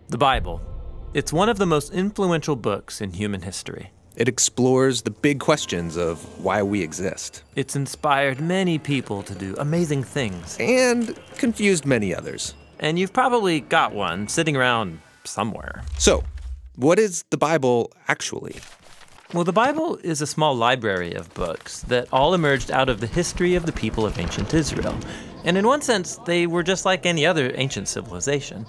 The Bible. It's one of the most influential books in human history. It explores the big questions of why we exist. It's inspired many people to do amazing things. And confused many others. And you've probably got one sitting around somewhere. So, what is the Bible actually? Well, the Bible is a small library of books that all emerged out of the history of the people of ancient Israel. And in one sense, they were just like any other ancient civilization.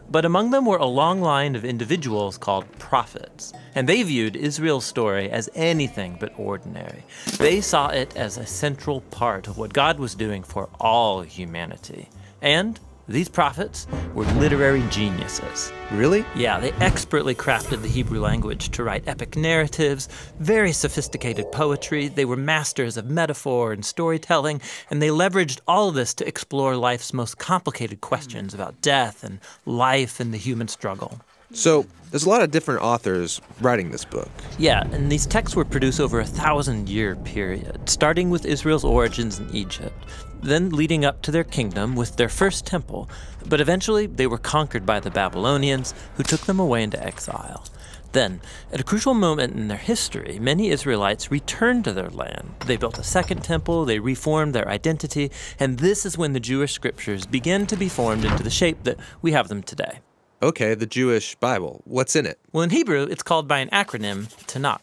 But among them were a long line of individuals called prophets. And they viewed Israel's story as anything but ordinary. They saw it as a central part of what God was doing for all humanity. And these prophets were literary geniuses. Really? Yeah, they expertly crafted the Hebrew language to write epic narratives, very sophisticated poetry. They were masters of metaphor and storytelling, and they leveraged all of this to explore life's most complicated questions about death and life and the human struggle. So, there's a lot of different authors writing this book. Yeah, and these texts were produced over a 1,000-year period, starting with Israel's origins in Egypt, then leading up to their kingdom with their first temple. But eventually, they were conquered by the Babylonians, who took them away into exile. Then, at a crucial moment in their history, many Israelites returned to their land. They built a second temple, they reformed their identity, and this is when the Jewish scriptures began to be formed into the shape that we have them today. Okay, the Jewish Bible. What's in it? Well, in Hebrew, it's called by an acronym, Tanakh.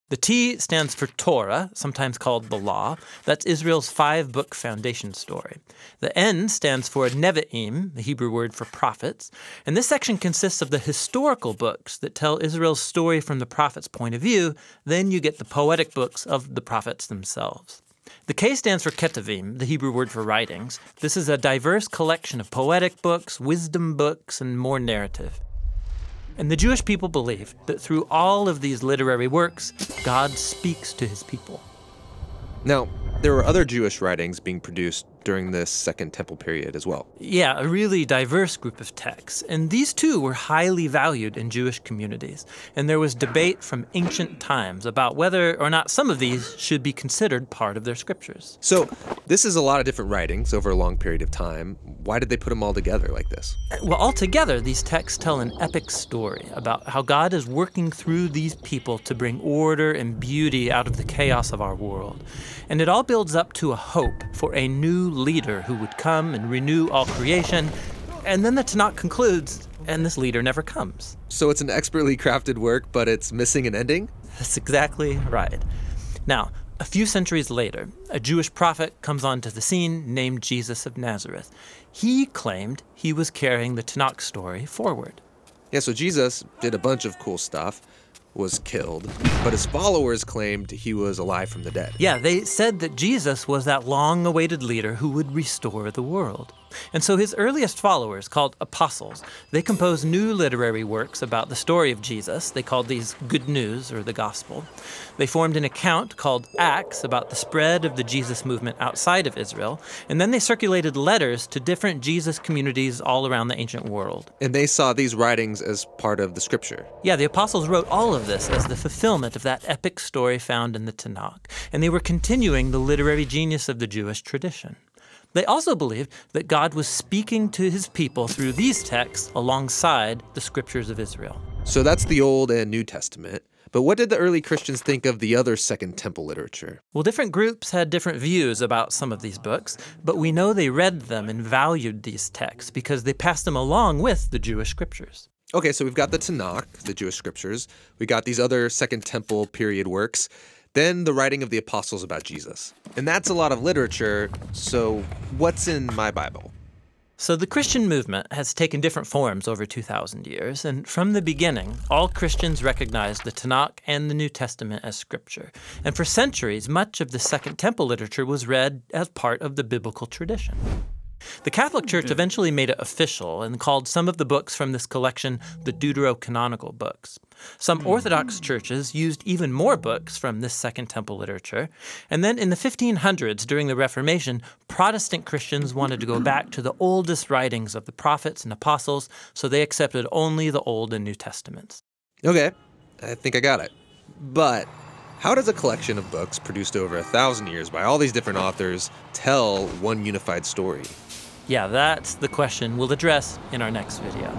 The T stands for Torah, sometimes called the Law. That's Israel's 5-book foundation story. The N stands for Nevi'im, the Hebrew word for prophets. And this section consists of the historical books that tell Israel's story from the prophet's point of view. Then you get the poetic books of the prophets themselves. The K stands for Ketuvim, the Hebrew word for writings. This is a diverse collection of poetic books, wisdom books, and more narrative. And the Jewish people believe that through all of these literary works, God speaks to his people. Now, there were other Jewish writings being produced during this Second Temple period as well. Yeah, a really diverse group of texts. And these too were highly valued in Jewish communities. And there was debate from ancient times about whether or not some of these should be considered part of their scriptures. So, this is a lot of different writings over a long period of time. Why did they put them all together like this? Well, altogether, these texts tell an epic story about how God is working through these people to bring order and beauty out of the chaos of our world. And it all builds up to a hope for a new leader who would come and renew all creation. And then the Tanakh concludes, and this leader never comes. So it's an expertly crafted work, but it's missing an ending? That's exactly right. Now, a few centuries later, a Jewish prophet comes onto the scene named Jesus of Nazareth. He claimed he was carrying the Tanakh story forward. Yeah, so Jesus did a bunch of cool stuff, was killed, but his followers claimed he was alive from the dead. Yeah, they said that Jesus was that long-awaited leader who would restore the world. And so his earliest followers, called apostles, they composed new literary works about the story of Jesus. They called these Good News, or the Gospel. They formed an account called Acts about the spread of the Jesus movement outside of Israel. And then they circulated letters to different Jesus communities all around the ancient world. And they saw these writings as part of the scripture. Yeah, the apostles wrote all of this as the fulfillment of that epic story found in the Tanakh. And they were continuing the literary genius of the Jewish tradition. They also believed that God was speaking to his people through these texts alongside the scriptures of Israel. So that's the Old and New Testament. But what did the early Christians think of the other Second Temple literature? Well, different groups had different views about some of these books, but we know they read them and valued these texts because they passed them along with the Jewish scriptures. Okay, so we've got the Tanakh, the Jewish scriptures. We got these other Second Temple period works. Then the writing of the apostles about Jesus. And that's a lot of literature, so what's in my Bible? So the Christian movement has taken different forms over 2,000 years, and from the beginning, all Christians recognized the Tanakh and the New Testament as scripture. And for centuries, much of the Second Temple literature was read as part of the biblical tradition. The Catholic Church eventually made it official and called some of the books from this collection the deuterocanonical books. Some Orthodox churches used even more books from this Second Temple literature. And then in the 1500s, during the Reformation, Protestant Christians wanted to go back to the oldest writings of the prophets and apostles, so they accepted only the Old and New Testaments. Okay, I think I got it. But how does a collection of books produced over 1,000 years by all these different authors tell one unified story? Yeah, that's the question we'll address in our next video.